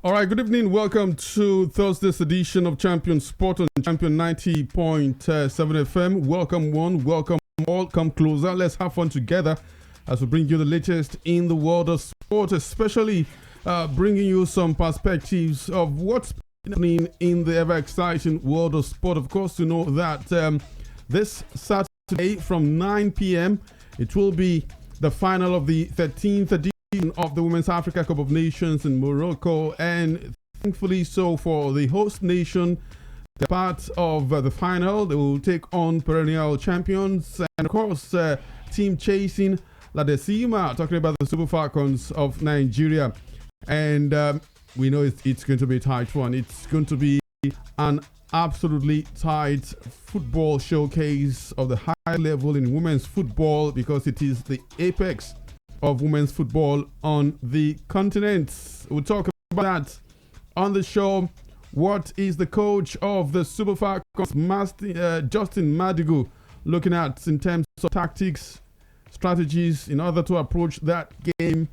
All right, good evening. Welcome to Thursday's edition of Champion Sport on Champion 90.7 FM. Welcome one, welcome all. Come closer. Let's have fun together as we bring you the latest in the world of sport, especially bringing you some perspectives of what's happening in the ever-exciting world of sport. Of course, you know that this Saturday from 9 p.m., it will be the final of the 13th edition of the Women's Africa Cup of Nations in Morocco, and thankfully so for the host nation, the part of the final, they will take on perennial champions and of course team chasing La Decima, talking about the Super Falcons of Nigeria. And we know it's going to be a tight one. It's going to be an absolutely tight football showcase of the high level in women's football, because it is the apex of women's football on the continent. We'll talk about that on the show. What is the coach of the Super Falcons, Justin Madigu, looking at in terms of tactics, strategies in order to approach that game?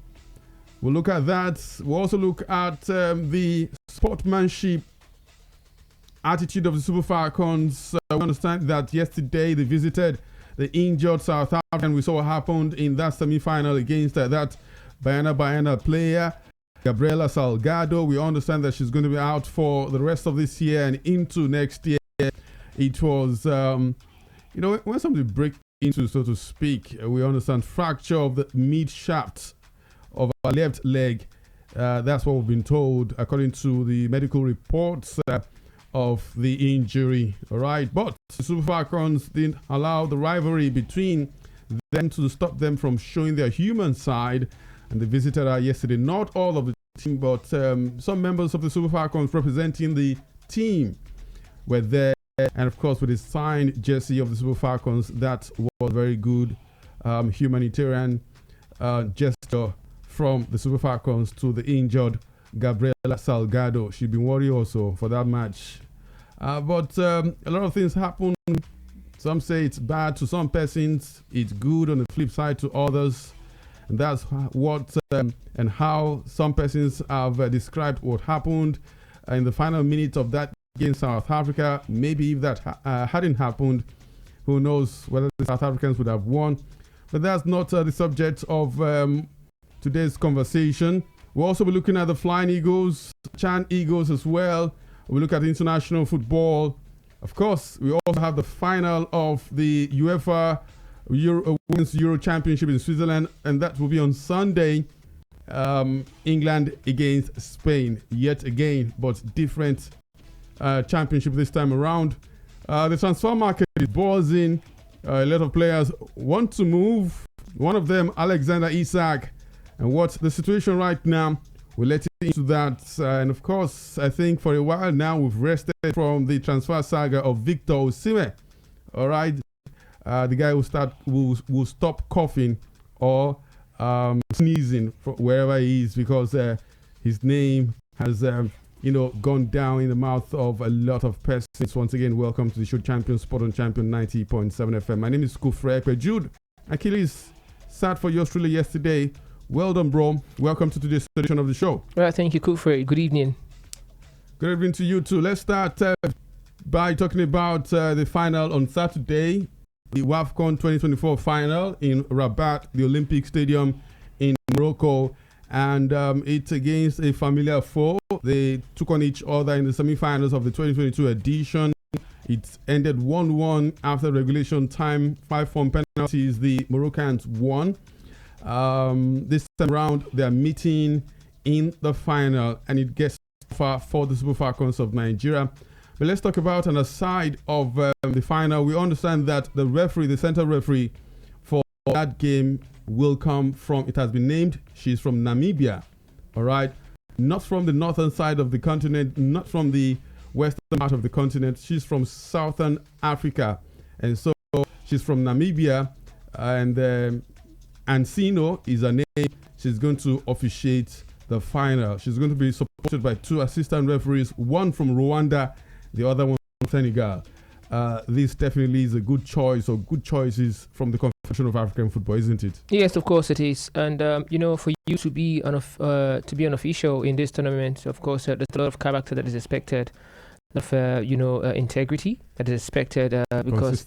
We'll look at that. We'll also look at the sportsmanship attitude of the Super Falcons. We understand that yesterday they visited the injured South African. We saw what happened in that semi-final against that Bayana player, Gabriela Salgado. We understand that she's going to be out for the rest of this year and into next year. It was, when somebody breaks into, so to speak, we understand fracture of the mid shaft of our left leg. That's what we've been told, according to the medical reports of the injury. All right, but the Super Falcons didn't allow the rivalry between them to stop them from showing their human side, and they visited her yesterday. Not all of the team, but some members of the Super Falcons representing the team were there, and of course with the signed jersey of the Super Falcons. That was very good humanitarian gesture from the Super Falcons to the injured Gabriela Salgado. She'd been worried also for that match. But a lot of things happen. Some say it's bad to some persons, it's good on the flip side to others. And that's what and how some persons have described what happened in the final minute of that against South Africa. Maybe if that hadn't happened, who knows whether the South Africans would have won. But that's not the subject of today's conversation. We'll also be looking at the Flying Eagles, Chan Eagles as well. We'll look at international football. Of course, we also have the final of the UEFA Women's Euro Championship in Switzerland, and that will be on Sunday. England against Spain, yet again, but different championship this time around. The transfer market is buzzing. A lot of players want to move. One of them, Alexander Isak. And what's the situation right now? We'll let you into that. And of course, I think for a while now, we've rested from the transfer saga of Victor Osimhen. All right. The guy will stop coughing or sneezing from wherever he is, because his name has, gone down in the mouth of a lot of persons. Once again, welcome to the show Champion Sport on Champion 90.7 FM. My name is KUFRE EKPE. Jude Achilles sat for you Australia yesterday. Well done, bro. Welcome to today's edition of the show. Right, thank you, KUFRE. Good evening. Good evening to you too. Let's start by talking about the final on Saturday, the WAFCON 2024 final in Rabat, the Olympic Stadium in Morocco, and it's against a familiar foe. They took on each other in the semi-finals of the 2022 edition. It ended 1-1 after regulation time. 5 from penalties. The Moroccans won. This time around, they're meeting in the final, and it gets far for the Super Falcons of Nigeria. But let's talk about an aside of the final. We understand that the center referee for that game will come from, it has been named, she's from Namibia. All right. Not from the northern side of the continent, not from the western part of the continent. She's from Southern Africa. And so she's from Namibia, and Ancino is her name. She's going to officiate the final. She's going to be supported by 2 assistant referees, one from Rwanda, the other one from Senegal. This definitely is a good choice, or good choices from the function of African football, isn't it? Yes, of course it is. And for you to be an official in this tournament, of course, there's a lot of character that is expected, of integrity that is expected, because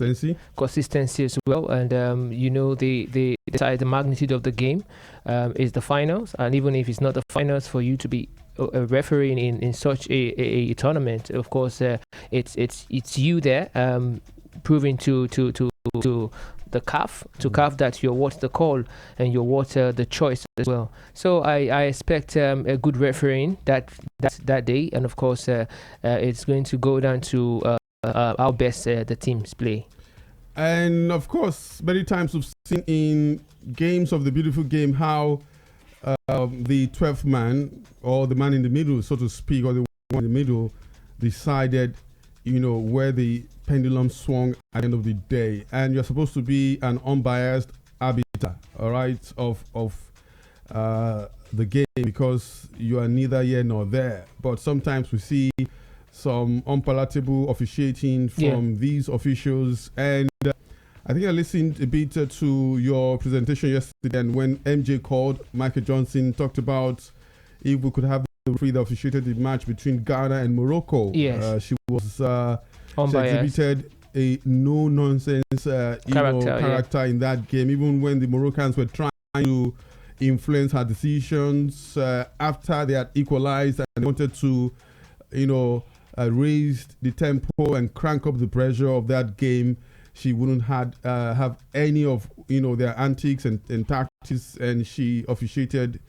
consistency as well, and the magnitude of the game is the finals, and even if it's not the finals, for you to be a referee in such a tournament, of course, it's you there, proving to the CAF that you're worth the call and you're worth the choice as well. So I expect a good refereeing that day, and of course it's going to go down to how best the teams play. And of course, many times we've seen in games of the beautiful game how the 12th man, or the man in the middle, so to speak, or the one in the middle, decided where the pendulum swung at the end of the day, and you're supposed to be an unbiased arbiter, all right, of the game, because you are neither here nor there. But sometimes we see some unpalatable officiating from these officials, and I think I listened a bit to your presentation yesterday, and when MJ called, Michael Johnson talked about if we could have the referee that officiated the match between Ghana and Morocco. Yes. She was she exhibited a no-nonsense character in that game, even when the Moroccans were trying to influence her decisions after they had equalized and they wanted to, raise the tempo and crank up the pressure of that game. She wouldn't have any of their antics and tactics, and she officiated.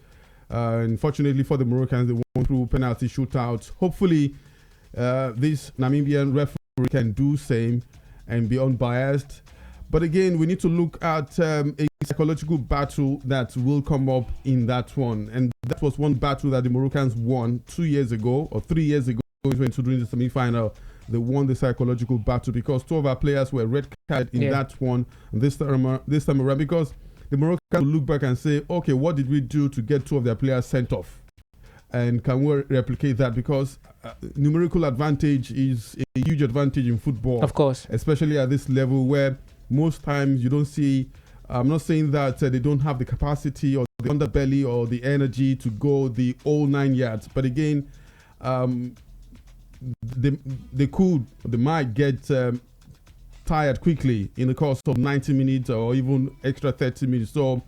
Unfortunately for the Moroccans, they won through penalty shootouts. Hopefully, this Namibian referee can do same and be unbiased. But again, we need to look at a psychological battle that will come up in that one, and that was one battle that the Moroccans won 2 years ago or 3 years ago during the semi-final. They won the psychological battle because 2 of our players were red carded in that one this time around, because the Moroccans will look back and say, okay, what did we do to get 2 of their players sent off? And can we replicate that? Because numerical advantage is a huge advantage in football. Of course. Especially at this level where most times you don't see, I'm not saying that they don't have the capacity or the underbelly or the energy to go the whole 9 yards. But again, they might get tired quickly in the course of 90 minutes or even extra 30 minutes. So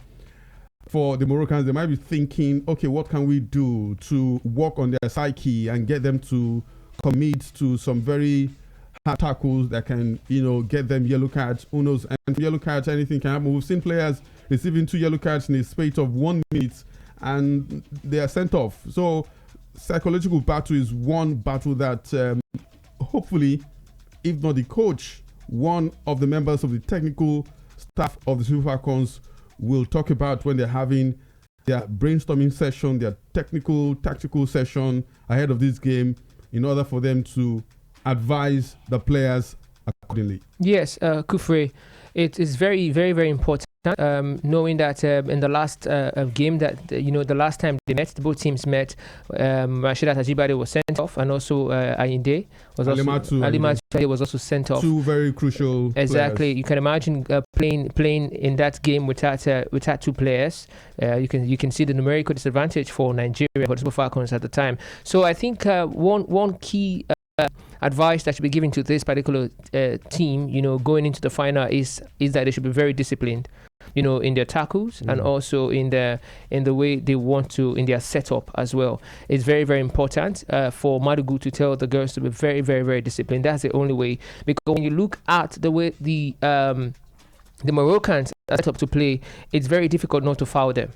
for the Moroccans, they might be thinking, okay, what can we do to work on their psyche and get them to commit to some very hard tackles that can, get them yellow cards. Who knows? And yellow cards, anything can happen. We've seen players receiving 2 yellow cards in a space of 1 minute and they are sent off. So psychological battle is one battle that hopefully, if not the coach, one of the members of the technical staff of the Super Falcons will talk about when they're having their brainstorming session, their tactical session ahead of this game, in order for them to advise the players accordingly. Yes, KUFRE, it is very, very, very important. Knowing that in the last game that the last time they met, both teams met, Rashidat Ajibade was sent off, and also Ayinde was Alimatu was also sent off. 2 very crucial exactly players. You can imagine playing in that game without 2 players. You can see the numerical disadvantage for Nigeria, for the Super Falcons at the time. So I think one key advice that should be given to this particular team, going into the final is that they should be very disciplined, in their tackles and also in the way they want to, in their setup as well. It's very, very important for Madugu to tell the girls to be very, very, very disciplined. That's the only way, because when you look at the way the Moroccans are set up to play, it's very difficult not to foul them.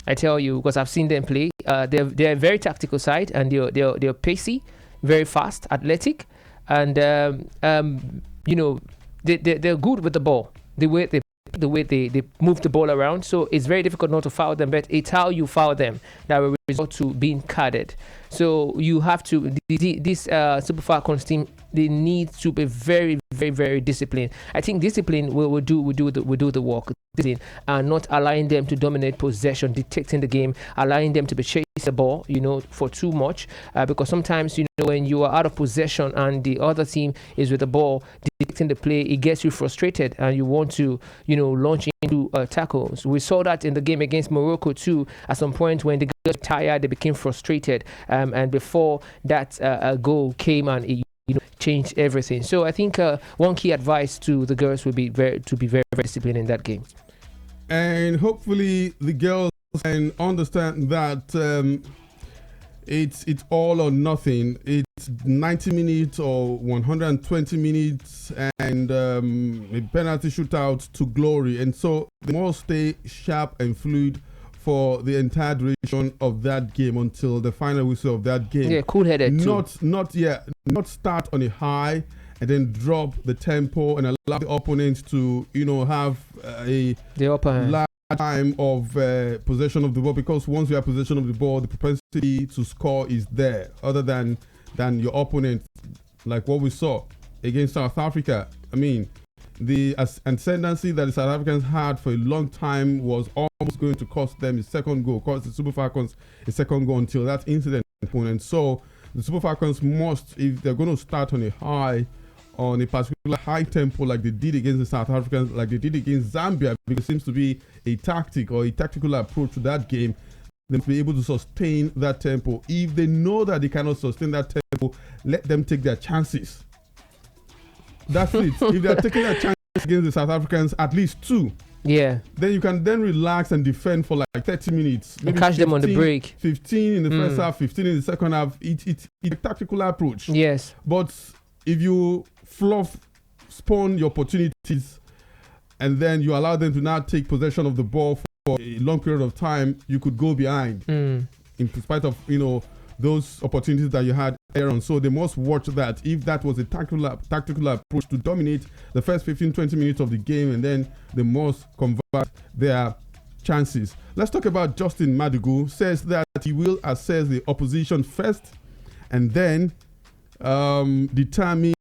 I tell you, because I've seen them play. They're a very tactical side, and they're pacey, very fast, athletic, and they're good with the ball. The way they move the ball around, so it's very difficult not to foul them. But it's how you foul them that will result to being carded. So you have to this Super Falcons team, they need to be very, very, very disciplined. I think discipline will do the work. And not allowing them to dominate possession, dictating the game, allowing them to be chasing the ball, for too much. Because sometimes, when you are out of possession and the other team is with the ball, dictating the play, it gets you frustrated and you want to, launch into tackles. We saw that in the game against Morocco too. At some point when they got tired, they became frustrated. And before that goal came and it changed everything. So I think one key advice to the girls would be to be very, very disciplined in that game. And hopefully the girls can understand that it's all or nothing. It's 90 minutes or 120 minutes and a penalty shootout to glory. And so they must stay sharp and fluid for the entire duration of that game until the final whistle of that game. Yeah, cool-headed too. Not start on a high and then drop the tempo and allow the opponent to, have the upper hand. Large time of possession of the ball, because once you have possession of the ball, the propensity to score is there. Other than your opponent, like what we saw against South Africa. I mean, the ascendancy that the South Africans had for a long time was almost going to cost them a second goal, cost the Super Falcons a second goal until that incident happened. And so the Super Falcons must, if they're going to start on a high, on a particular high tempo like they did against the South Africans, like they did against Zambia, because it seems to be a tactic or a tactical approach to that game, they must be able to sustain that tempo. If they know that they cannot sustain that tempo, let them take their chances. That's it. If they're taking their chances against the South Africans, at least 2. Yeah. Then you can then relax and defend for like 30 minutes. Maybe catch 15, them on the break. 15 in the first half, 15 in the second half. It's a tactical approach. Yes. But if you spawn your opportunities and then you allow them to now take possession of the ball for a long period of time, you could go behind in spite of, those opportunities that you had earlier on. So they must watch that. If that was a tactical approach to dominate the first 15-20 minutes of the game, and then they must convert their chances. Let's talk about Justin Madugu. Says that he will assess the opposition first and then determine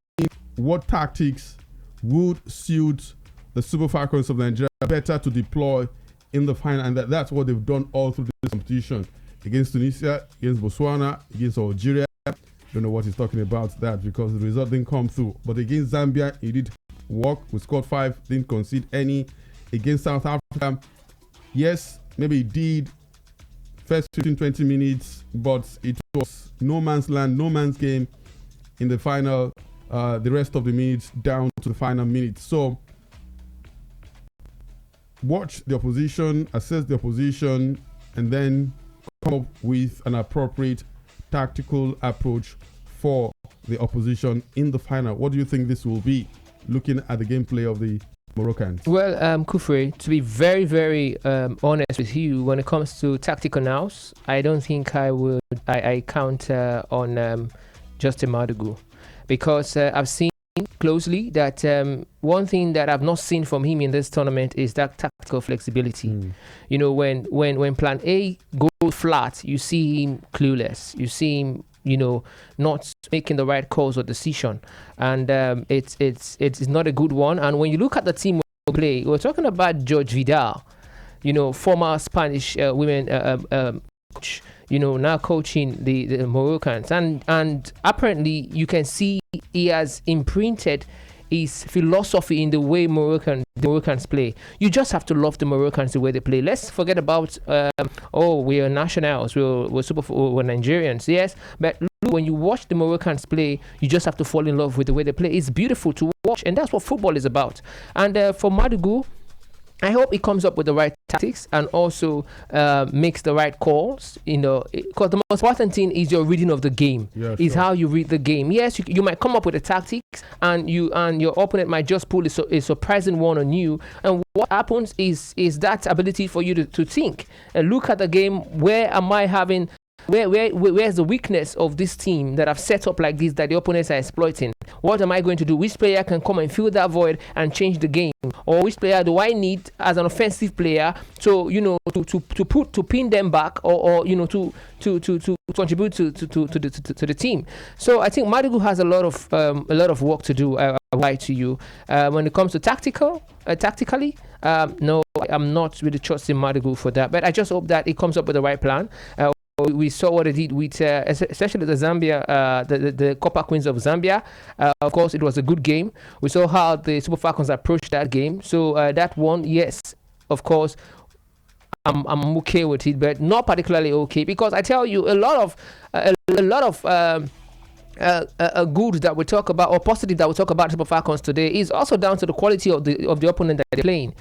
what tactics would suit the Super Falcons of Nigeria better to deploy in the final, and that's what they've done all through this competition. Against Tunisia, against Botswana, against Algeria. Don't know what he's talking about that, because the result didn't come through. But against Zambia, he did work. We scored 5, didn't concede any. Against South Africa, yes, maybe he did first 15-20 minutes, but it was no man's land, no man's game in the final, the rest of the minutes down to the final minute. So watch the opposition, assess the opposition, and then come up with an appropriate tactical approach for the opposition in the final. What do you think this will be, looking at the gameplay of the Moroccans? Well, Kufre, to be very, very honest with you, when it comes to tactical nows, I don't think I count on Justin Madugu, because I've seen closely that one thing that I've not seen from him in this tournament is that tactical flexibility. When plan A goes flat, you see him clueless. You see him, not making the right calls or decision, and it's not a good one. And when you look at the team play, we're talking about George Vidal, former Spanish women coach, now coaching the Moroccans, and apparently you can see he has imprinted his philosophy in the way the Moroccans play. You just have to love the Moroccans the way they play. Let's forget about we are nationals, we're Nigerians, yes, but when you watch the Moroccans play, you just have to fall in love with the way they play. It's beautiful to watch, and that's what football is about. And for Madugu, I hope he comes up with the right tactics and also makes the right calls, because the most important thing is your reading of the game. Yeah, is how you read the game. Yes, you might come up with the tactics, and your opponent might just pull a surprising one on you. And what happens is that ability for you to think and look at the game. Where am I having where's the weakness of this team that have set up like this that the opponents are exploiting? What am I going to do? Which player can come and fill that void and change the game? Or which player do I need as an offensive player to to pin them back or to contribute to the team? So I think Madugu has a lot of work to do. I lie to you. When it comes to tactically, no, I'm not really trusting Madugu for that. But I just hope that he comes up with the right plan. We saw what it did with, especially the Zambia, the Copper Queens of Zambia. Of course, it was a good game. We saw how the Super Falcons approached that game. So that one, yes, of course, I'm okay with it, but not particularly okay because I tell you, a lot of good that we talk about or positive that we talk about Super Falcons today is also down to the quality of the opponent that they're playing.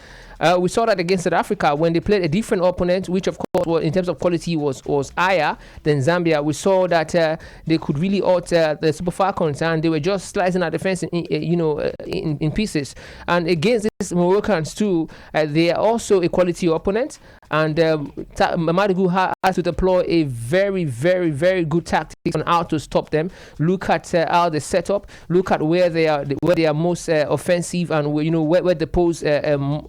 We saw that against South Africa when they played a different opponent, which of course in terms of quality was higher than Zambia. We saw that they could really hurt the Super Falcons and they were just slicing our defense in pieces. And against these Moroccans too, they are also a quality opponent. And Madugu has to deploy a very, very, very good tactics on how to stop them. Look at how they set up. Look at where they are most offensive and where they pose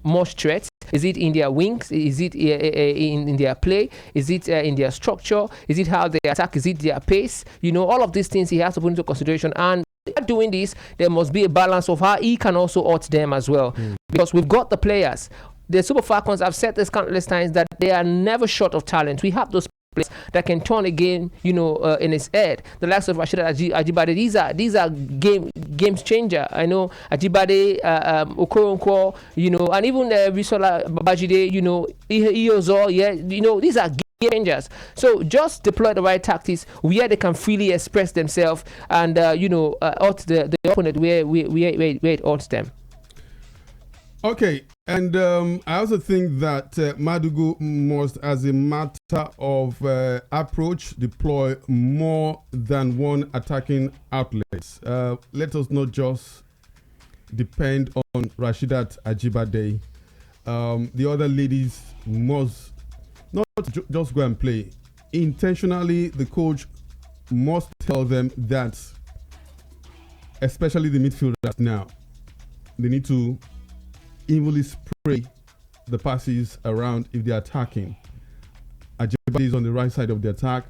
most threats. Is it in their wings? Is it in their play? Is it in their structure? Is it how they attack? Is it their pace? All of these things he has to put into consideration. And doing this, there must be a balance of how he can also hurt them as well. Because we've got the players. The Super Falcons have said this countless times that they are never short of talent. We have those players that can turn a game, in its head. The likes of Rashida Ajibade, these are game changer. I know Ajibade, Okoronkwo, and even Bisola Babajide, Iozo, these are game changers. So just deploy the right tactics where they can freely express themselves and hurt the opponent where it hurts them. Okay, and I also think that Madugu must, as a matter of approach, deploy more than one attacking outlet. Let us not just depend on Rashidat Ajibade. The other ladies must not just go and play. Intentionally, the coach must tell them that, especially the midfielders now, they need to evenly spray the passes around if they're attacking. Ajibade is on the right side of the attack.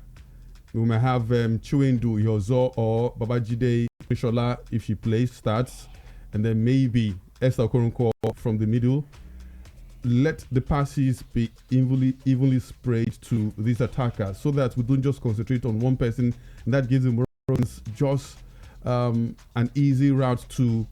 We might have Chiwendu Yozo or Babajide Shola if she starts, and then maybe Esther Okoronkwo from the middle. Let the passes be evenly sprayed to these attackers so that we don't just concentrate on one person, and that gives the Moroccans just an easy route to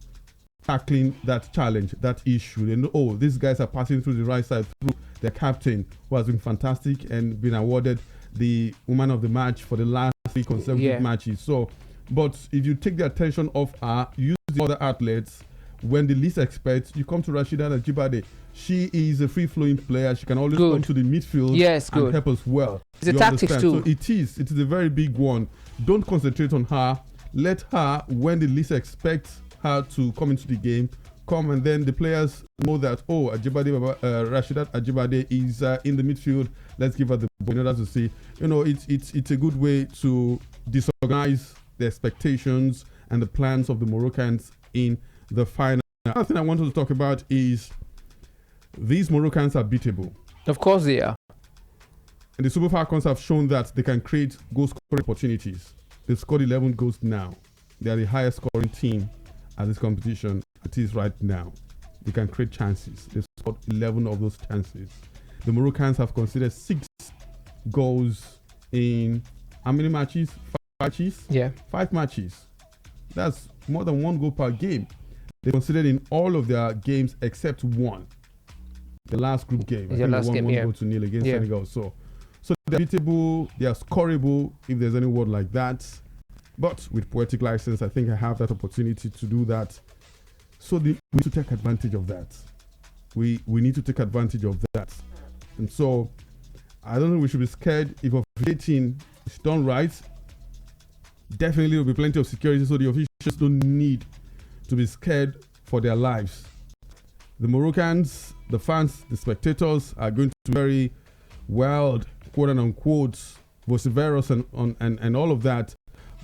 tackling that challenge, that issue. They know, these guys are passing through the right side through their captain, who has been fantastic and been awarded the woman of the match for the last 3 consecutive matches. So, but if you take the attention off her, use the other athletes, when the least expect, you come to Rashida Ajibade. She is a free-flowing player. She can always come to the midfield and help us well. It's a tactics too. So it is a very big one. Don't concentrate on her. Let her, when the least expect her to come into the game, come, and then the players know that Rashidat Ajibade is in the midfield. Let's give her the ball in order to see. It's a good way to disorganize the expectations and the plans of the Moroccans in the final. Another thing I wanted to talk about is these Moroccans are beatable. Of course they are. And the Super Falcons have shown that they can create goal-scoring opportunities. They've scored 11 goals now. They are the highest scoring team at this competition. It is right now. They can create chances. They've scored 11 of those chances. The Moroccans have conceded 6 goals in how many matches? 5 matches? Yeah. 5 matches. That's more than 1 goal per game. They conceded in all of their games except one. The last group game. The last game, 1 goal to nil against Senegal. So they're beatable, they are scoreable, if there's any word like that. But with poetic license, I think I have that opportunity to do that. So we need to take advantage of that. We need to take advantage of that. And so I don't think we should be scared if officiating is done right. Definitely there will be plenty of security, so the officials don't need to be scared for their lives. The Moroccans, the fans, the spectators are going to be very wild, quote and unquote, vociferous and all of that.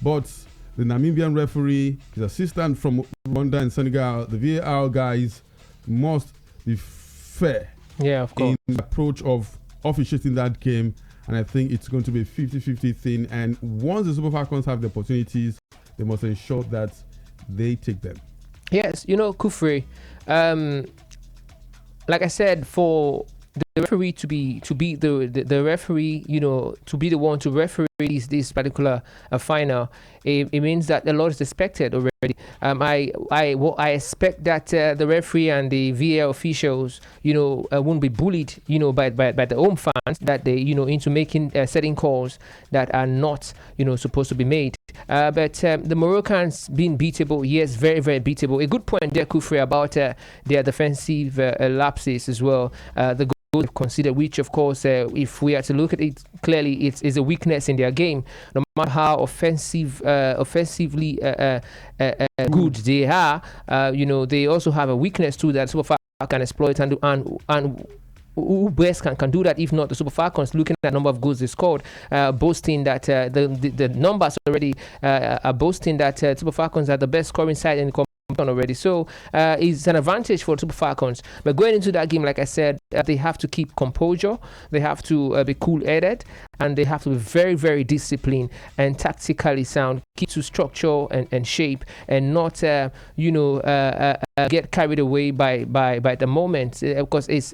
But the Namibian referee, his assistant from Rwanda and Senegal, the VAR guys must be fair of course. in the approach of officiating that game. And I think it's going to be a 50-50 thing. And once the Super Falcons have the opportunities, they must ensure that they take them. Yes, Kufre, like I said, for the referee to be the referee, to be the one to referee this particular final, it means that a lot is expected already. I expect that the referee and the VAR officials, won't be bullied, by the home fans, that they, into making setting calls that are not, supposed to be made. But the Moroccans being beatable, yes, very, very beatable. A good point there, Kufre, about their defensive lapses as well. The goal considered, which of course, if we are to look at it clearly, it is a weakness in their game. No matter how offensively good they are, they also have a weakness too that Super Falcons can exploit and who best can do that if not the Super Falcons? Looking at the number of goals they scored, boasting that the numbers already are boasting that Super Falcons are the best scoring side in the competition already. So it's an advantage for Super Falcons. But going into that game, like I said, they have to keep composure, they have to be cool-headed, and they have to be very, very disciplined and tactically sound, keep to structure and shape, and not get carried away by the moment. Because if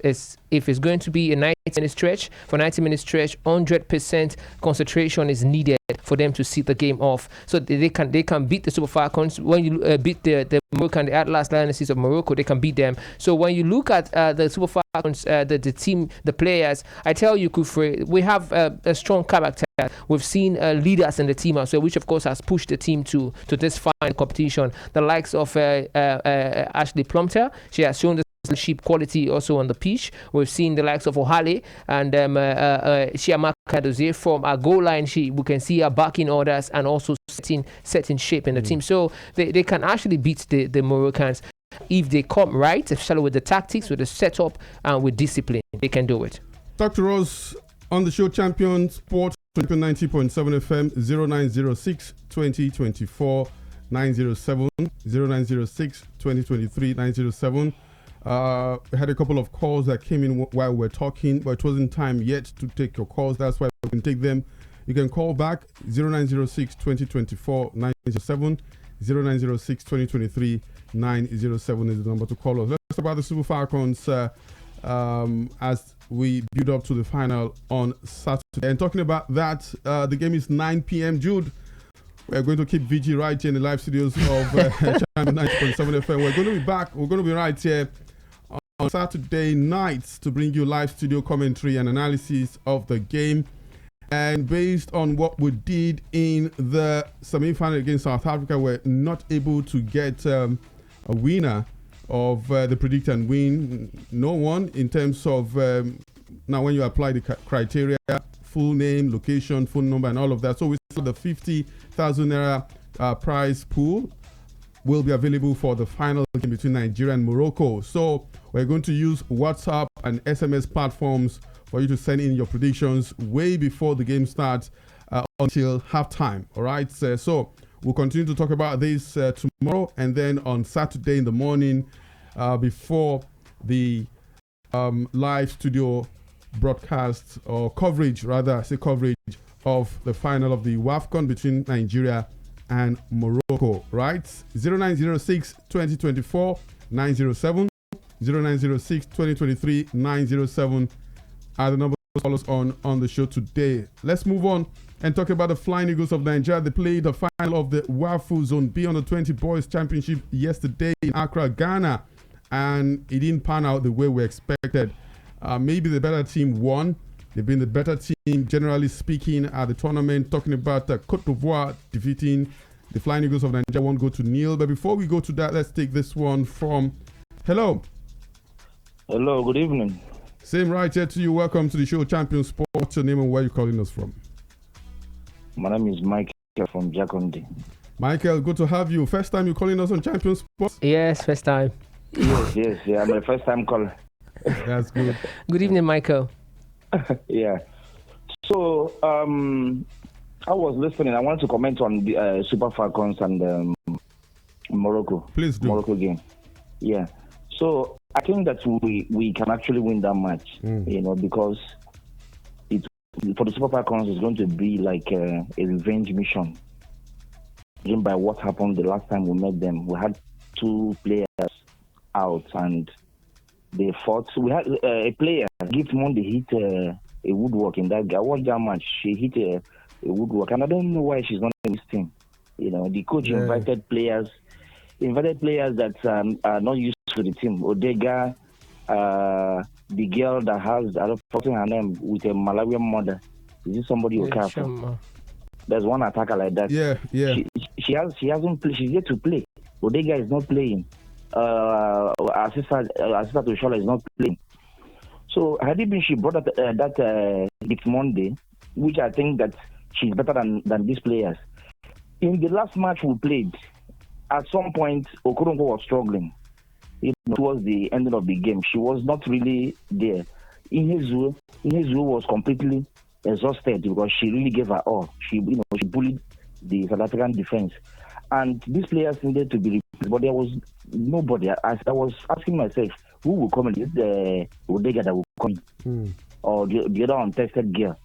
it's going to be a 90-minute stretch, 100% concentration is needed for them to see the game off, so they can beat the Super Falcons. When you beat the Morocco and the Atlas Lionesses of Morocco, they can beat them. So when you look at the Super Falcons, the team, the players, I tell you, Kufre, we have a strong character. We've seen leaders in the team as well, which of course has pushed the team to this fine competition. The likes of Ashley Plumter, she has shown the leadership quality also on the pitch. We've seen the likes of Ohale and Chiamaka Dozie from our goal line. We can see her backing orders and also setting shape in the team. So they can actually beat the Moroccans if they come right, especially with the tactics, with the setup, and with discipline. They can do it. Talk to us on the show Champion Sport 90.7 FM 0906 2024 907 0906 2023 907. We had a couple of calls that came in while we were talking, but it wasn't time yet to take your calls. That's why we can take them. You can call back 0906 2024 907 0906 2023 907 is the number to call us. Let's talk about the Super Falcons as we build up to the final on Saturday. And talking about that, the game is 9 p.m. Jude, we're going to keep VG right here in the live studios of Champion 90.7 FM. We're going to be back. We're going to be right here on Saturday nights to bring you live studio commentary and analysis of the game. And based on what we did in the semi-final against South Africa, we're not able to get a winner of the predict and win. No one in terms of now when you apply the criteria, full name, location, phone number, and all of that. So we saw the 50,000 naira prize pool will be available for the final game between Nigeria and Morocco. So we're going to use WhatsApp and SMS platforms for you to send in your predictions way before the game starts until halftime. All right. So we'll continue to talk about this tomorrow, and then on Saturday in the morning before the live studio broadcast or coverage, rather, I say coverage of the final of the WAFCON between Nigeria and Morocco, right? 0906 2024 907 0906 2023 907 are the numbers to call us on the show today. Let's move on and talk about the Flying Eagles of Nigeria. They played the final of the WAFU Zone B Under 20 Boys Championship yesterday in Accra, Ghana, and it didn't pan out the way we expected. Maybe the better team won. They've been the better team, generally speaking, at the tournament. Talking about Cote d'Ivoire defeating the Flying Eagles of Nigeria 1-0. But before we go to that, let's take this one from... Hello. Hello, good evening. Same right here to you. Welcome to the show, Champion Sport. What's your name and where are you calling us from? My name is Michael from Jacondi. Michael, good to have you. First time you're calling us on Champion Sport? Yes, first time. Yes, yeah, my first time caller. That's good. Good evening, Michael. Yeah. So, I was listening. I wanted to comment on the Super Falcons and Morocco. Please do. Morocco game. Yeah. So I think that we can actually win that match. Because for the Super Falcons, it's going to be like a revenge mission. By what happened the last time we met them, we had 2 players out and they fought. We had a player, Gift Monday, hit a woodwork in that guy. I watched that match. She hit a woodwork, and I don't know why she's not in this team. The coach invited players that are not used to the team. Odega, the girl that has, I don't know her name, with a Malawian mother. Is this somebody who cares for? There's one attacker like that. Yeah. She hasn't played. She's yet to play. Odega is not playing. Assistant to Shola is not playing. So had it been she brought up that Dick Monday, which I think that she's better than these players. In the last match we played, at some point Okoronko was struggling. Towards the ending of the game, she was not really there. Ihezuo was completely exhausted because she really gave her all. She bullied the South African defense, and these players needed to be replaced, but there was nobody. I was asking myself, who will come in? Is the Odega that will come, or the other untested girl?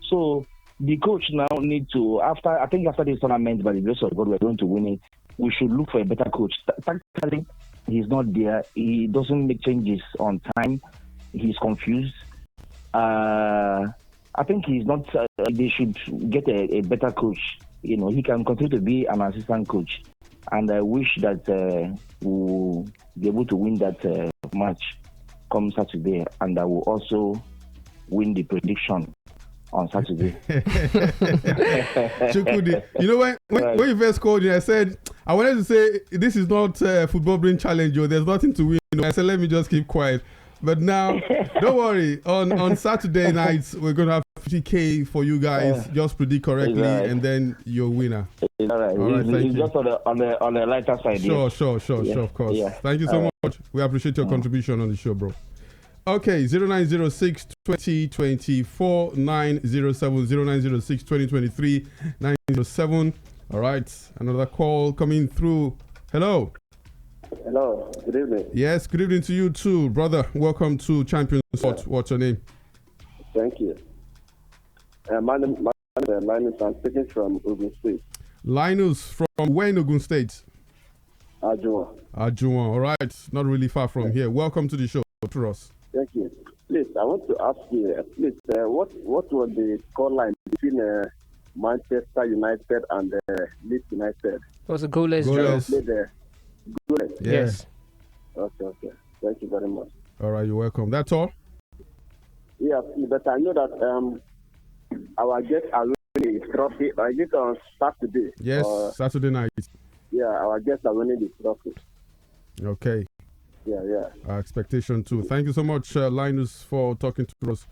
So the coach now need to, after this tournament, by the grace of God, we're going to win it. We should look for a better coach. Tactically, he's not there. He doesn't make changes on time. He's confused. I think he's not. They should get a better coach. He can continue to be an assistant coach, and I wish that we'll be able to win that match come Saturday, and I will also win the prediction on Saturday. Chukudi, when you first called me, I said I wanted to say this is not a football brain challenge. There's nothing to win. I said let me just keep quiet. But now, don't worry. On Saturday nights, we're gonna have 50K for you guys. Just predict correctly, and then you're a winner. All right. Thank you. Just on the lighter side. Sure, of course. Yeah. Thank you so much. We appreciate your contribution on the show, bro. Okay, 0906 2024 907 0906 2023 907. All right, another call coming through. Hello. Hello, good evening. Yes, good evening to you too, brother. Welcome to Champion Sport. What's your name? Thank you. My name is Linus. I'm speaking from Ogun State. Linus, from where in Ogun State? Ajuwan. All right, not really far from here. Welcome to the show, to us. Thank you. Please, I want to ask you, what was the scoreline between Manchester United and Leeds United? It was a goalless draw. Goalless. Yes. Okay. Thank you very much. All right, you're welcome. That's all? Yes, but I know that our guests are winning the trophy. I get on Saturday. Yes, Saturday night. Yeah, our guests are winning the trophy. Okay. Yeah. Our expectation too. Thank you so much, Linus, for talking to us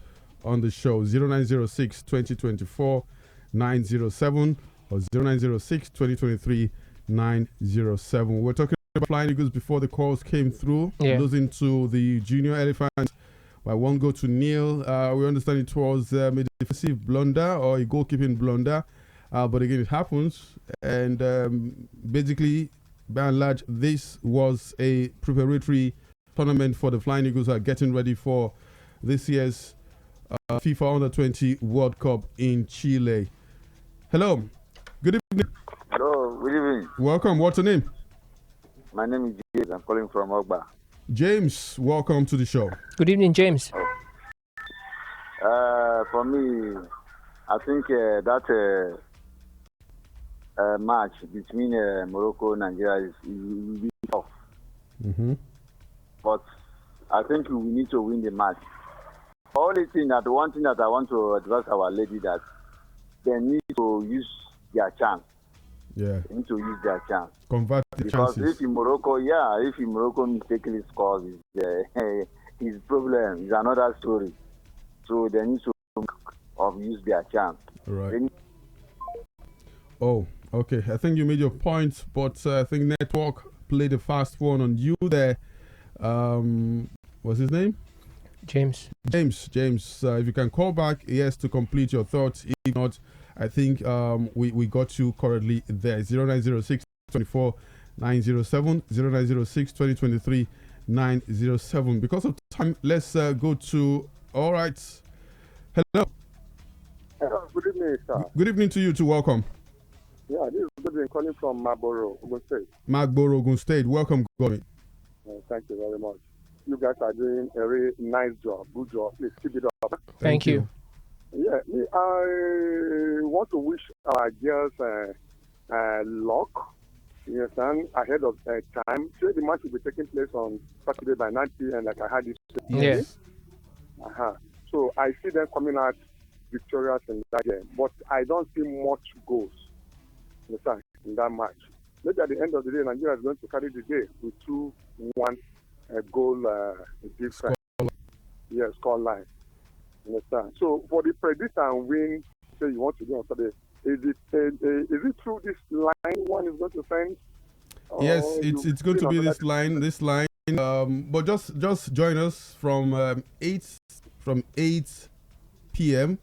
on the show. 0906 2024 907 or 0906 2023 907. We're talking about Flying Eagles before the calls came through, losing to the Junior Elephants by 1-0. We understand it was a defensive blunder or a goalkeeping blunder, but again, it happens. And basically, by and large, this was a preparatory tournament for the Flying Eagles getting ready for this year's FIFA Under-20 World Cup in Chile. Hello. Good evening. Hello, good evening. Welcome. What's your name? My name is James. I'm calling from Ogba. James, welcome to the show. Good evening, James. For me, I think that match between Morocco and Nigeria is will be tough. Mm-hmm. But I think we need to win the match. One thing that I want to advise our lady that they need to use their chance. Yeah. They need to use their chance. Convert the because chances. if in Morocco mistakenly scores, his problem is another story. So they need to use their chance. Right. Oh, okay. I think you made your point, but I think Network played a fast one on you there. What's his name? James. James, if you can call back, yes, to complete your thoughts. If not, I think we got you correctly there. 0906 24 907 0906 2023 907. Because of time, let's go to. All right. Hello. Hello, good evening, sir. Good evening to you too. Welcome. Yeah, this is Godwin calling from Marlborough, Ogun State. Marlborough, Ogun State. Welcome, Godwin. Thank you very much. You guys are doing a very nice job. Good job. Please keep it up. Thank you. Yeah, I want to wish our girls luck. You understand? Ahead of time. So the match will be taking place on Saturday by 9 p.m. like I had this. Yes. So I see them coming out victorious in that game, but I don't see much goals. You understand? In that match. Maybe at the end of the day, Nigeria is going to carry the day with 2-1 goal difference. Yes, score line. You understand? So for the predict and win, say you want to do on Saturday, is it through this line one is going to send? Yes, it's going to be this line. But just join us from 8 p.m.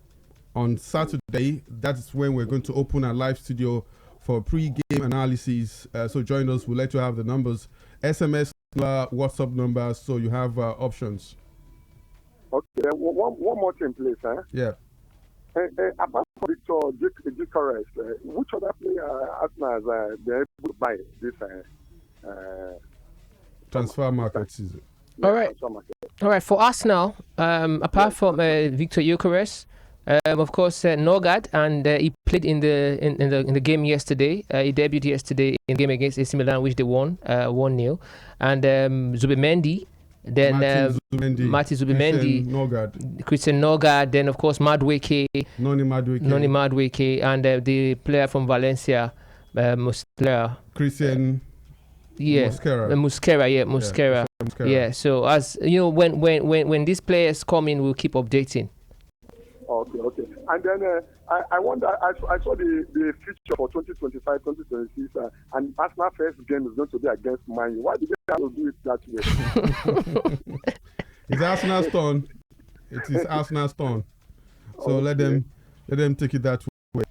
on Saturday. That's when we're going to open our live studio for pre-game analysis. So join us. We'll let you have the numbers, SMS, WhatsApp numbers, so you have options. Okay. One more thing, please. Yeah. Apart from Victor Gyökeres, which other player Arsenal has been able to buy this transfer market season? All right. For Arsenal, apart from Victor Gyökeres, of course, Norgard, and he played in the game yesterday. He debuted yesterday in the game against AC Milan, which they won 1-0. And Zubimendi, then Martin Zubimendi, Christian Norgard, then of course Noni Madueke, and the player from Valencia, Muslera. Christian. Yeah, Muslera. Yeah. So as you know, when these players come in, we'll keep updating. Okay. And then I wonder, I saw the future for 2025, 2026, and Arsenal first game is going to be against Man U. Why did they have to do it that way? It's Arsenal's turn. It is Arsenal's turn. So let them take it that way.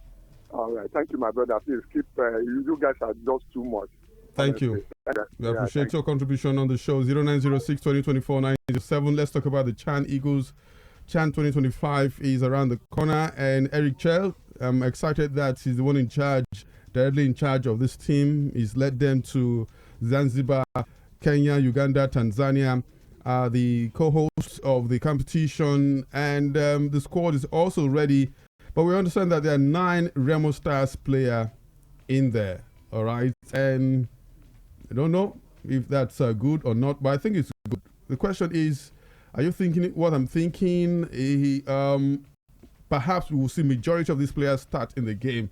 All right. Thank you, my brother. Please keep. You guys are just too much. Thank you. We appreciate your contribution on the show. 0906 2024 907. Let's talk about the Chan Eagles. Chan 2025 is around the corner, and Eric Chell, I'm excited that he's the one directly in charge of this team. He's led them to Zanzibar, Kenya, Uganda, Tanzania, the co-hosts of the competition, and the squad is also ready. But we understand that there are 9 Remo Stars players in there, all right? And I don't know if that's good or not, but I think it's good. The question is, are you thinking what I'm thinking? Perhaps we will see majority of these players start in the game.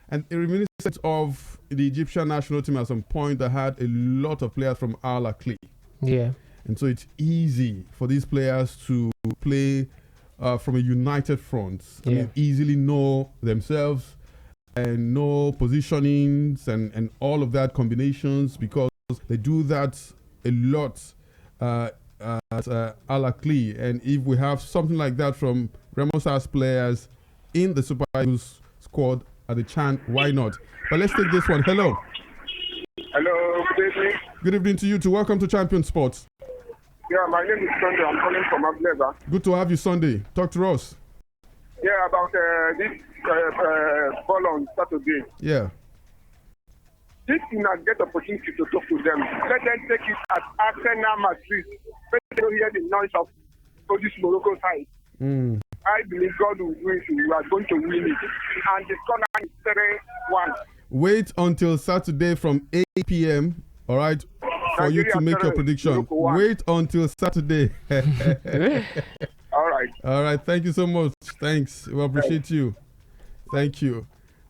And a reminiscence of the Egyptian national team at some point that had a lot of players from Al Ahly. Yeah. And so it's easy for these players to play from a united front. I mean, easily know themselves and know positionings and all of that combinations, because they do that a lot at Al Ahly. And if we have something like that from Remo Stars players in the Super Eagles squad at the Chan, why not? But let's take this one. Hello. Hello, good evening. Good evening to you too. Welcome to Champion Sports. Yeah, my name is Sunday. I'm calling from Ableva. Good to have you, Sunday. Talk to us. Yeah, about this ball on Saturday. Yeah. This thing I get opportunity to talk to them. Let them take it as Arsenal Madrid. Let them hear the noise of this Morocco side. I believe God will win. We are going to win it. And the scoreline is 3-1. Wait until Saturday from 8 p.m. All right, for you to make your prediction. Wait until Saturday. All right. All right. Thank you so much. Thanks. We appreciate you. Thank you.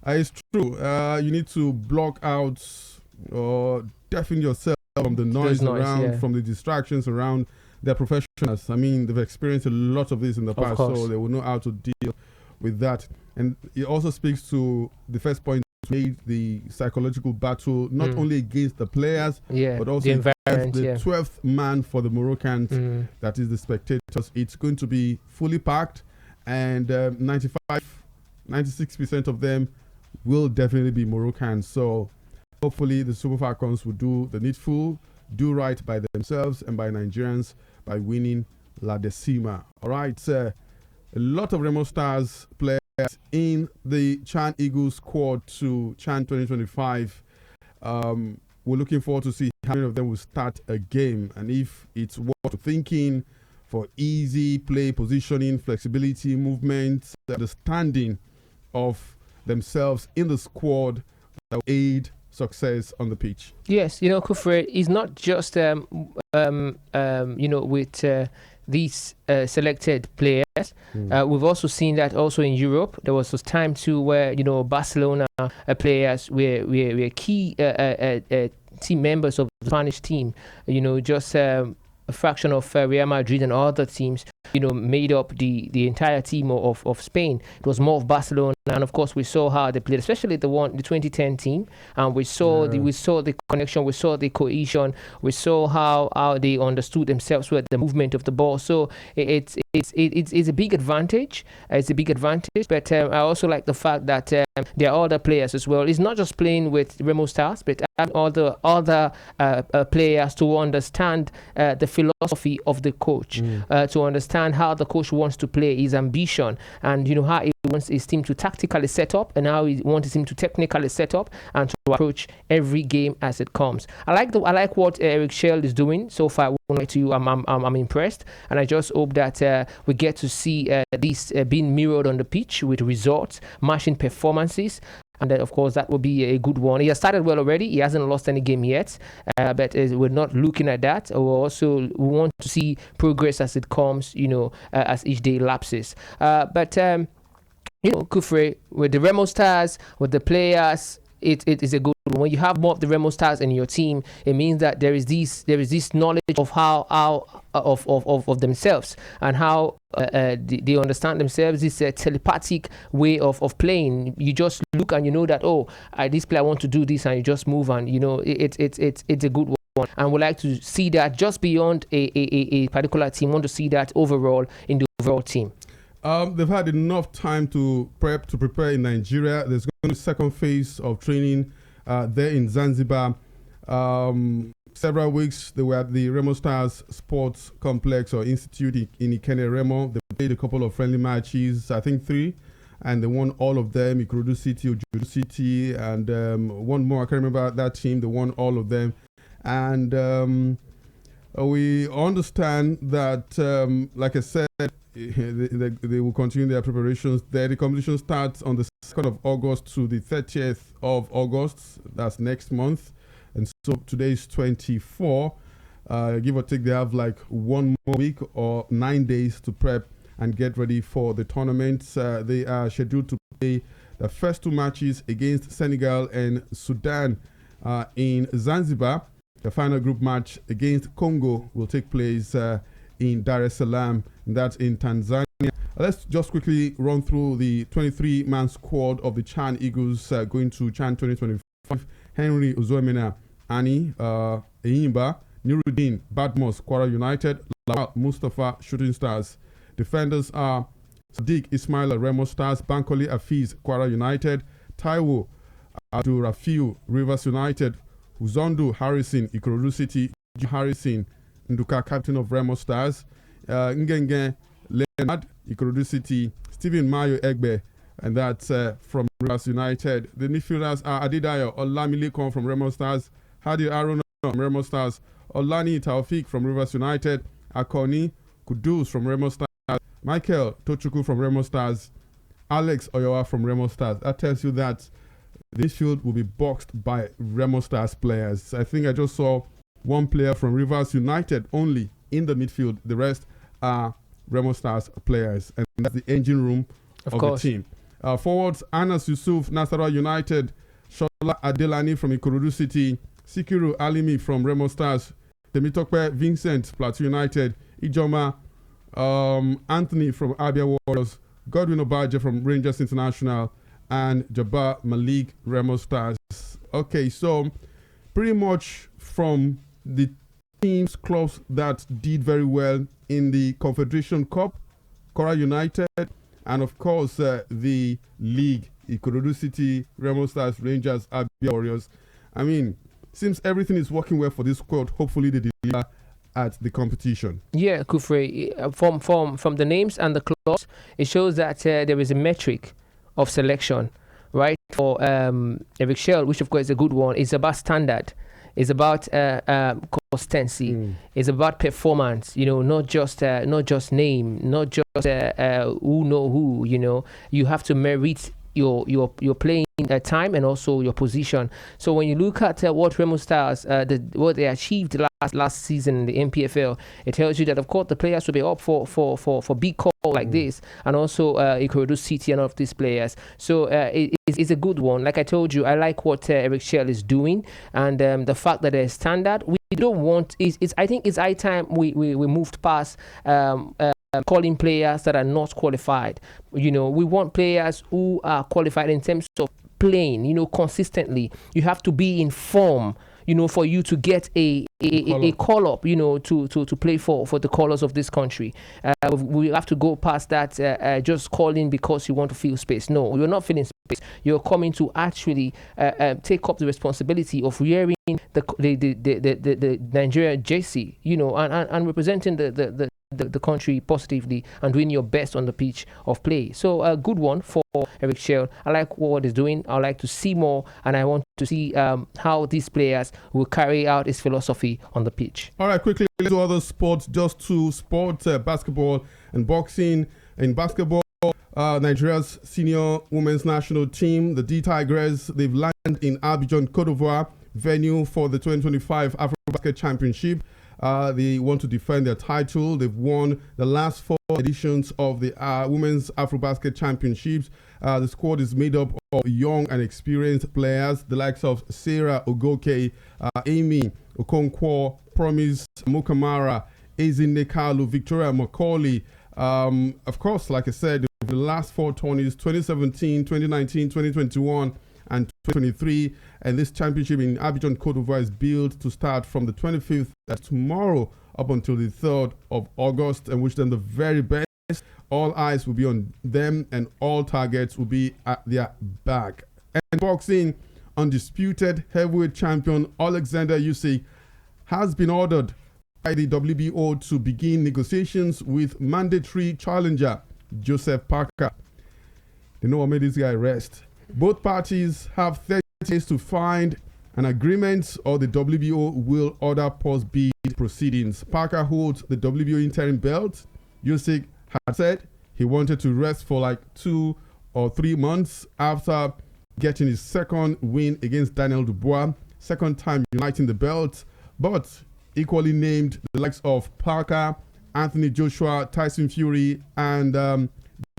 It's true. You need to block out or deafen yourself from the noise around, from the distractions around. They're professionals. I mean, they've experienced a lot of this in the past, so they will know how to deal with that. And it also speaks to the first point made the psychological battle not only against the players, but also the environment, the 12th man for the Moroccans, that is the spectators. It's going to be fully packed, and 96% of them will definitely be Moroccans. So hopefully the Super Falcons will do the needful, do right by themselves and by Nigerians by winning La Decima. All right, a lot of Remo Stars players in the Chan Eagles squad to Chan 2025. We're looking forward to see how many of them will start a game, and if it's worth thinking for easy play, positioning, flexibility, movement, understanding of themselves in the squad that will aid success on the pitch. Yes, KUFRE is not just with these selected players. We've also seen that also in Europe. There was this time too where Barcelona players were key team members of the Spanish team. Just a fraction of Real Madrid and other teams made up the entire team of Spain. It was more of Barcelona, and of course we saw how they played, especially the 2010 team, and we saw the connection, we saw the cohesion, we saw how they understood themselves with the movement of the ball. So it's a big advantage. It's a big advantage, but I also like the fact that there are other players as well. It's not just playing with Remo Stars, but other players to understand the philosophy of the coach, to understand how the coach wants to play, his ambition, and how he wants his team to tactically set up, and how he wants his team to technically set up and to approach every game as it comes. I like what Eric Schell is doing so far. I won't lie to you, I'm impressed, and I just hope that we get to see this being mirrored on the pitch with results, matching performances. And then, of course, that will be a good one. He has started well already. He hasn't lost any game yet. But we're not looking at that. We want to see progress as it comes, as each day lapses. KUFRE, with the Remo Stars, with the players, it is a good one. When you have more of the Remo Stars in your team, it means that there is this knowledge of how of themselves, and how they understand themselves. This telepathic way of playing. You just look and you know that this player want to do this, and you just move, and it's a good one. And we like to see that just beyond a particular team. Want to see that overall in the overall team. They've had enough time to prepare in Nigeria. There's going to be a second phase of training there in Zanzibar. Several weeks they were at the Remo Stars Sports Complex or Institute in Ikene Remo. They played a couple of friendly matches, I think 3, and they won all of them. Ikorodu City, Ojudu City, and one more, I can't remember that team. They won all of them. And we understand that, like I said, they will continue their preparations there. The competition starts on the 2nd of August to the 30th of August. That's next month. And so today is 24. Give or take, they have like 1 more week or 9 days to prep and get ready for the tournament. They are scheduled to play the first 2 matches against Senegal and Sudan in Zanzibar. The final group match against Congo will take place in Dar es Salaam, that's in Tanzania. Let's just quickly run through the 23-man squad of the Chan Eagles going to Chan 2025. Henry Uzoemena, Ani, Eyimba, Nuruddin, Badmos, Kwara United, Lawal, Mustafa, Shooting Stars. Defenders are Sadiq Ismail, Remo Stars, Bankole Afiz, Kwara United, Taiwo, Abdul Rafiu, Rivers United, Uzondo Harrison, Ikorodu City, Harrison, Nduka, captain of Remo Stars, Ngenge Leonard, Ikorodu City, Stephen Mayo Egbe, and that's from Rivers United. The midfielders are Adidayo Olamilekon from Remo Stars, Hadi Aaron from Remo Stars, Olani Taufik from Rivers United, Akoni Kudus from Remo Stars, Michael Tochukwu from Remo Stars, Alex Oyowa from Remo Stars. That tells you that this field will be boxed by Remo Stars players. I think I just saw one player from Rivers United only in the midfield. The rest are Remo Stars players, and that's the engine room of the team. Forwards, Anas Yusuf, Nasarawa United, Shola Adelani from Ikorodu City, Sikiru Alimi from Remo Stars, Temitope Vincent, Plateau United, Ijoma Anthony from Abia Warriors, Godwin Obaje from Rangers International, and Jabbar Malik Remo Stars. Okay, so pretty much from the teams, clubs that did very well in the Confederation Cup, Kora United, and of course the league, Ikorodu City, Remo Stars, Rangers, Abia Warriors. I mean, seems everything is working well for this squad. Hopefully they deliver at the competition. Yeah, Kufre, from the names and the clubs, it shows that there is a metric of selection, right? For Eric Shell, which of course is a good one. It's about standard. It's about consistency. It's about performance. Not just name, not just who know who. You have to merit your playing time and also your position. So when you look at what Remo Stars, what they achieved last season in the MPFL, it tells you that of course the players will be up for big calls like this, and also Ikorodu City and all of these players. So it's a good one. Like I told you, I like what Eric Shell is doing, and the fact that they're standard. We don't want I think it's high time we moved past calling players that are not qualified. We want players who are qualified in terms of playing, consistently. You have to be in form, for you to get a call up, to play for the colors of this country. We have to go past that just calling because you want to fill space. No, you're not filling space. You're coming to actually take up the responsibility of wearing the Nigeria jersey, and representing the country positively and doing your best on the pitch of play. So a good one for Eric Shell. I like what he's doing. I like to see more, and I want to see how these players will carry out his philosophy on the pitch. All right, quickly to other sports. Just two sports: basketball and boxing. In basketball, Nigeria's senior women's national team, the D Tigers, they've landed in Abidjan, Cote d'Ivoire, venue for the 2025 AfroBasket Championship. They want to defend their title. They've won the last 4 editions of the Women's AfroBasket Championships. The squad is made up of young and experienced players, the likes of Sarah Ogoke, Amy Okonkwo, Promise Mukamara, Ezine Kalu, Victoria Macaulay. Of course, like I said, the last 4 tourneys, 2017, 2019, 2021, and 2023, and this championship in Abidjan, Cote d'Ivoire is built to start from the 25th, that's tomorrow, up until the 3rd of August, and wish them the very best. All eyes will be on them, and all targets will be at their back. And boxing, undisputed heavyweight champion Alexander Usyk has been ordered by the WBO to begin negotiations with mandatory challenger Joseph Parker. They know what made this guy rest. Both parties have 30 days to find an agreement, or the WBO will order post-bid proceedings. Parker holds the WBO interim belt. Usyk had said he wanted to rest for like 2 or 3 months after getting his second win against Daniel Dubois, second time uniting the belt, but equally named the likes of Parker, Anthony Joshua, Tyson Fury, and Den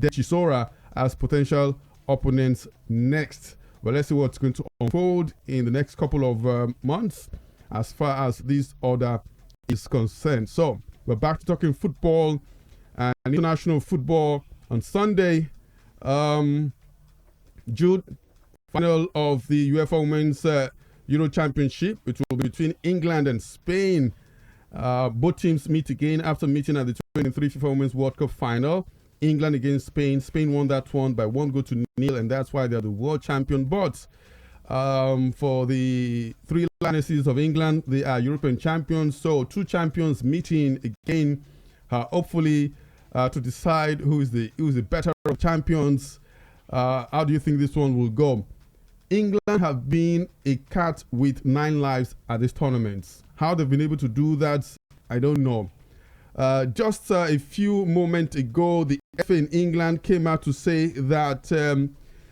Chisora as potential opponents next. Well, let's see what's going to unfold in the next couple of months as far as this order is concerned. So we're back to talking football and international football. On Sunday, Jude, final of the UEFA Women's Euro Championship, which will be between England and Spain. Both teams meet again after meeting at the 2023 FIFA Women's World Cup final. England against Spain. Spain won that one by 1-0, and that's why they're the world champion. But for the 3 Lionesses of England, they are European champions. So 2 champions meeting again, hopefully to decide who is the better of champions. How do you think this one will go? England have been a cat with 9 lives at this tournament. How they've been able to do that, I don't know. Just a few moments ago, the FA in England came out to say that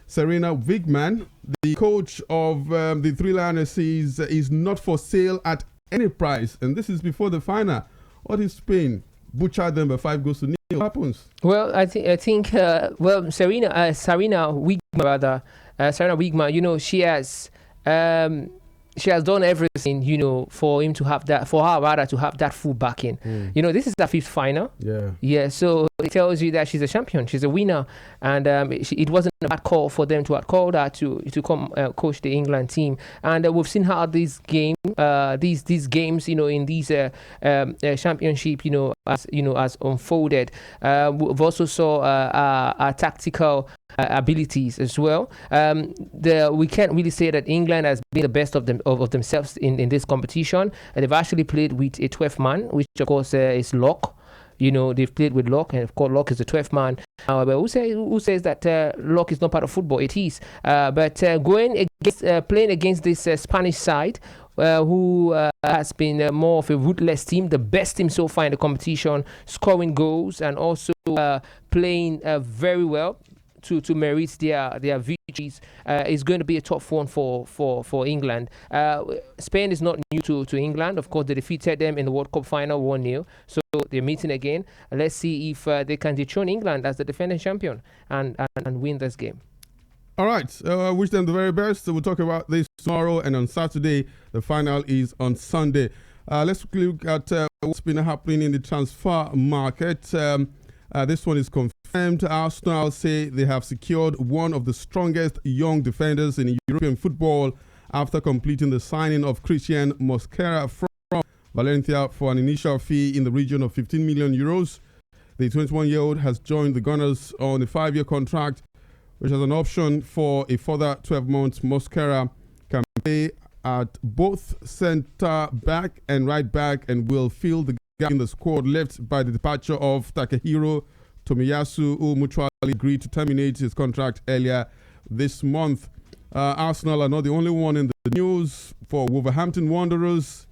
Serena Wigman, the coach of the 3 Lionesses, is not for sale at any price. And this is before the final. What if Spain butchered them by 5-0? What happens? Well, I think Serena Wigman, she has done everything, for him to have that, for her rather to have that full backing. This is her 5th final. Yeah. So it tells you that she's a champion, she's a winner, and it wasn't a bad call for them to call her to come coach the England team. And we've seen how these games, in these championship, as unfolded. We've also saw our tactical abilities as well. We can't really say that England has been the best of themselves in this competition. They've actually played with a 12th man, which of course is Locke. They've played with Locke, and of course Locke is the 12th man. But who says that Locke is not part of football? It is. But playing against this Spanish side, who has been more of a ruthless team, the best team so far in the competition, scoring goals and also playing very well to merit their victories, is going to be a tough one for England. Spain is not new to England. Of course, they defeated them in the World Cup final 1-0. So they're meeting again. Let's see if they can dethrone England as the defending champion and win this game. All right. I wish them the very best. So we'll talk about this tomorrow, and on Saturday, the final is on Sunday. Let's look at what's been happening in the transfer market. This one is confirmed. Arsenal say they have secured one of the strongest young defenders in European football after completing the signing of Christian Mosquera from Valencia for an initial fee in the region of 15 million euros. The 21-year-old has joined the Gunners on a 5-year contract, which has an option for a further 12 months. Mosquera can play at both centre back and right back and will fill the gap in the squad left by the departure of Takehiro Tomiyasu, who mutually agreed to terminate his contract earlier this month. Arsenal are not the only one in the news for Wolverhampton Wanderers.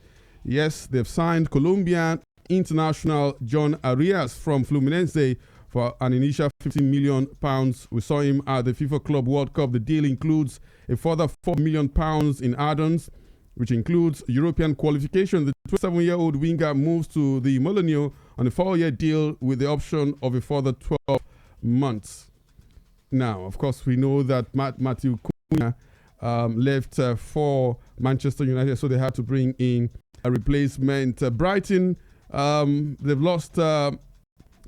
Yes, they've signed Colombian international John Arias from Fluminense for an initial £15 million. We saw him at the FIFA Club World Cup. The deal includes a further £4 million in add-ons, which includes European qualification. The 27-year-old winger moves to the Molineux on a 4-year deal with the option of a further 12 months. Now, of course, we know that Matthew Cunha left for Manchester United, so they had to bring in a replacement. Brighton, they've lost a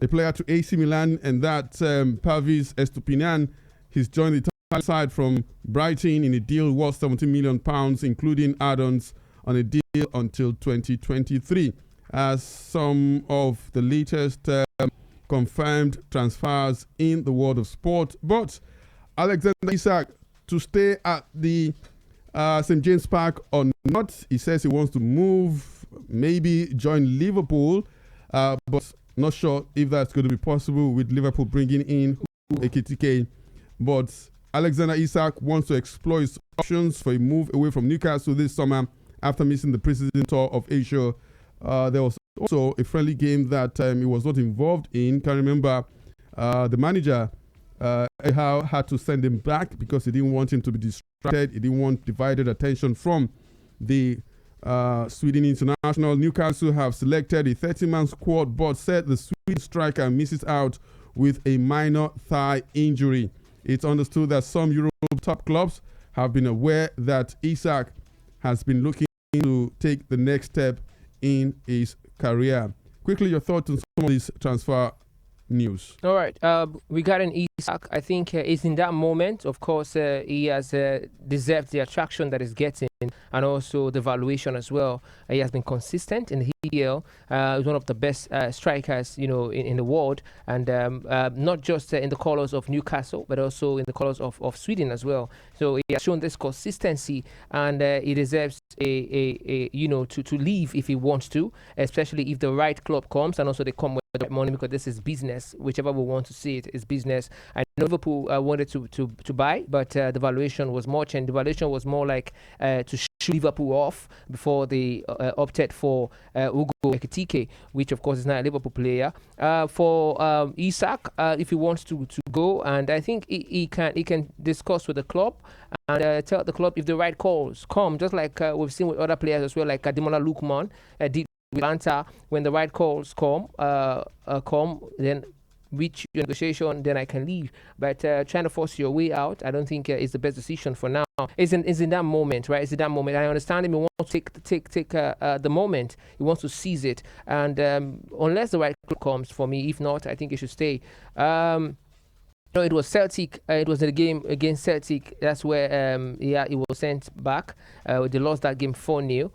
player to AC Milan, and that's Pavis Estupiñán. He's joined the Italian side from Brighton in a deal worth £17 million, including add-ons on a deal until 2023. As some of the latest confirmed transfers in the world of sport. But Alexander Isak to stay at the St. James Park or not, he says he wants to move, maybe join Liverpool, but not sure if that's going to be possible with Liverpool bringing in Ekitike. But Alexander Isak wants to explore his options for a move away from Newcastle this summer after missing the preseason tour of Asia. There was also a friendly game that he was not involved in. Can remember the manager had to send him back because he didn't want him to be distracted. He didn't want divided attention from the Sweden international. Newcastle have selected a 30-man squad, but said the Sweden striker misses out with a minor thigh injury. It's understood that some Europe top clubs have been aware that Isak has been looking to take the next step in his career. Quickly, your thoughts on some of this transfer news. All right. Regarding Isak, I think it's in that moment. Of course, he has deserved the attraction that he's getting and also the valuation as well. He has been consistent in the EPL. He's one of the best strikers, in the world, and not just in the colours of Newcastle, but also in the colours of Sweden as well. So he has shown this consistency, and he deserves to leave if he wants to, especially if the right club comes, and also they come with the money, because this is business. Whichever we want to see it is business. I know Liverpool wanted to buy, but the valuation was much, and the valuation was more like to shoot Liverpool off before they opted for Ugo Ekitike, which of course is not a Liverpool player. For Isak, if he wants to go, and I think he can discuss with the club and tell the club if the right calls come, just like we've seen with other players as well, like Ademola Lookman did with Atlanta. When the right calls come, then reach your negotiation, then I can leave. But trying to force your way out, I don't think is the best decision for now. Is in that moment, right? It's in that moment. I understand him. He wants to take the moment. He wants to seize it. And unless the right club comes for me, if not, I think he should stay. No, it was Celtic. It was the game against Celtic. That's where he was sent back. They lost that game 4-0.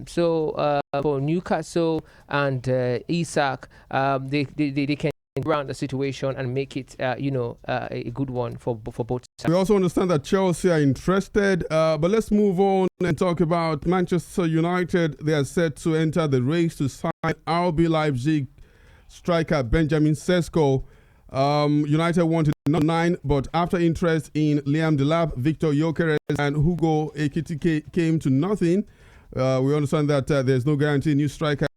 So for Newcastle and Isak, they can ground the situation and make it a good one for both sides. We also understand that Chelsea are interested, but let's move on and talk about Manchester United. They are set to enter the race to sign RB Leipzig striker Benjamin Sesko. United wanted number 9, but after interest in Liam Delap, Victor Gyökeres and Hugo Ekitike came to nothing. We understand that there's no guarantee new striker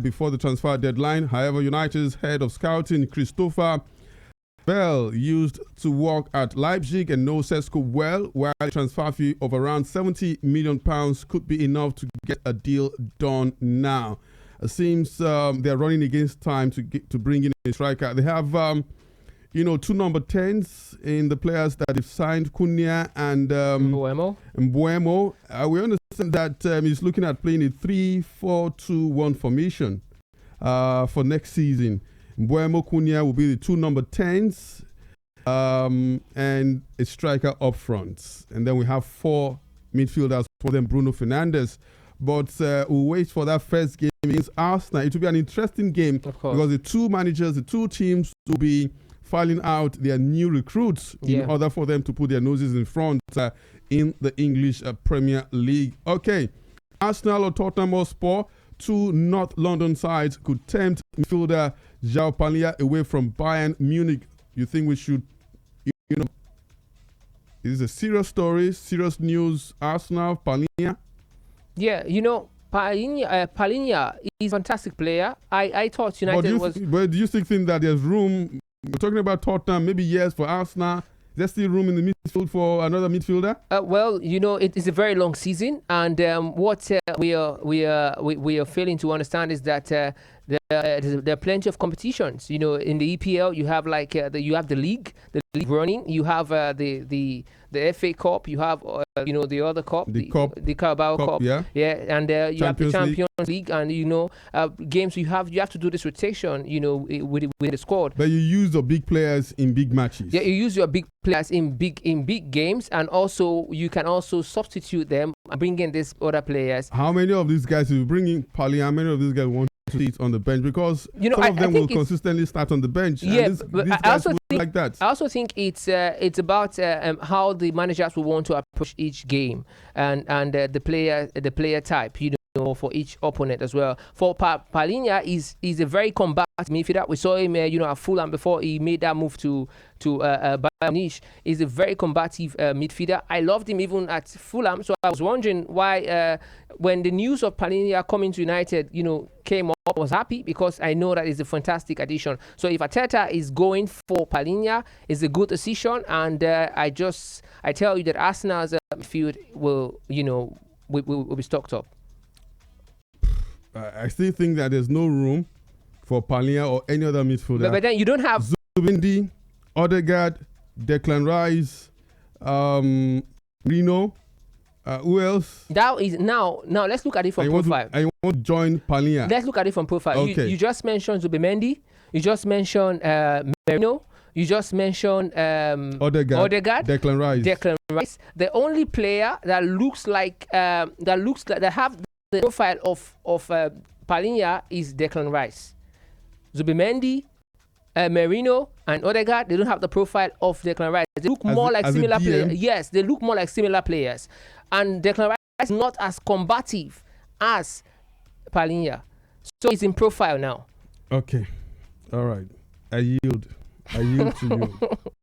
before the transfer deadline. However, United's head of scouting, Christopher Bell, used to work at Leipzig and knows Sesko well, while a transfer fee of around £70 million could be enough to get a deal done now. It seems they're running against time to bring in a striker. They have, 2 number 10s in the players that they've signed, Cunha and Mbeumo. We understand that he's looking at playing a 3-4-2-1 formation for next season. Mbeumo, Cunha will be the 2 number 10s and a striker up front. And then we have 4 midfielders for them, Bruno Fernandes. But we'll wait for that first game against Arsenal. It will be an interesting game because the 2 managers, the 2 teams will be filing out their new recruits in order for them to put their noses in front in the English Premier League. Okay, Arsenal or Tottenham Hotspur, 2 North London sides could tempt midfielder João Palhinha away from Bayern Munich. You think we should, it is a serious story, serious news, Arsenal, Palhinha? Yeah, Palhinha is a fantastic player. I thought United But do you still think that there's room? We're talking about Tottenham, maybe yes for Arsenal. There's still room in the midfield for another midfielder? Well, it is a very long season, and what we are failing to understand is that there are plenty of competitions. In the EPL, you have you have the league running. You have the FA Cup. You have the other cup, the Carabao Cup. And you have the Champions League, and games. You have to do this rotation. With the squad. But you use the big players in big matches. Yeah, you use your big players in big games, and also you can also substitute them and bring in these other players. How many of these guys, if you bring in Palhinha, how many of these guys want to sit on the bench? Because some of them will consistently start on the bench. Yeah, but I also think like that. I also think it's about how the managers will want to approach each game and the player type. For each opponent as well. For Palhinha is a very combative midfielder. We saw him, at Fulham before he made that move to Bayern Munich. He's a very combative midfielder. I loved him even at Fulham. So I was wondering why, when the news of Palhinha coming to United, came up, I was happy because I know that it's a fantastic addition. So if Arteta is going for Palhinha, it's a good decision. And I tell you that Arsenal's midfield will be stocked up. I still think that there's no room for Palhinha or any other midfielder. But then you don't have Zubimendi, Odegaard, Declan Rice, Rino. Who else? Now let's look at it from profile. I want to join Palhinha. Let's look at it from profile. Okay. You just mentioned Zubimendi. You just mentioned Merino. You just mentioned Odegaard, Declan Rice. The only player that looks like that have the profile of Palhinha is Declan Rice. Zubimendi, Merino, and Odegaard, they don't have the profile of Declan Rice. They look more like similar players. Yes, they look more like similar players. And Declan Rice is not as combative as Palhinha. So it's in profile now. Okay. All right. I yield to you.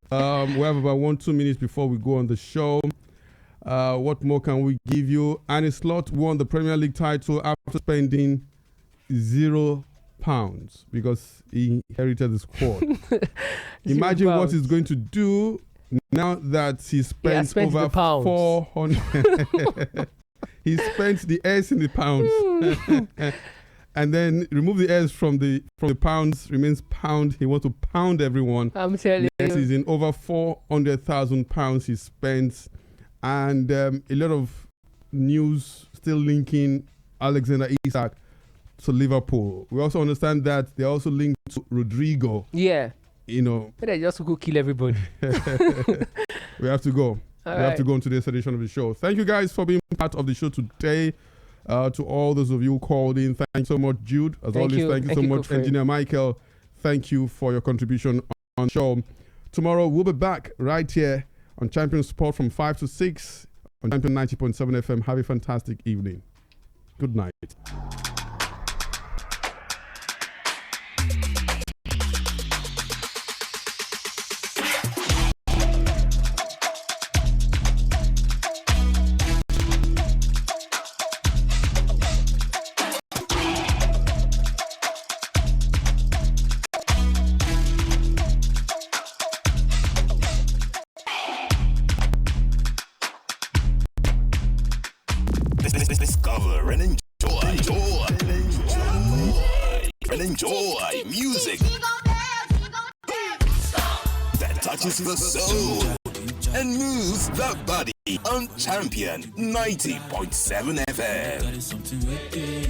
We have about 1-2 minutes before we go on the show. What more can we give you? Arne Slot won the Premier League title after spending £0 because he inherited the squad. Imagine what he's going to do now that he spent over 400. He spent the S in the pounds. and then remove the S from the pounds, remains pound. He wants to pound everyone. I'm telling Next you. season, over £400,000 he spends, and a lot of news still linking Alexander Isak to Liverpool. We also understand that they're also linked to Rodrigo. Yeah. You know, But they just go kill everybody. we have to go. All We have to go on today's edition of the show. Thank you guys for being part of the show today. To all those of you who called in, thank you so much, Jude. As Thank always, you. thank you Thank so you, much, Kofre. Engineer Michael. Thank you for your contribution on the show. Tomorrow, we'll be back right here on Champion Sport from 5 to 6 on Champion 90.7 FM. Have a fantastic evening. Good night. Discover and enjoy music that touches the soul and moves the body on Champion 90.7 FM.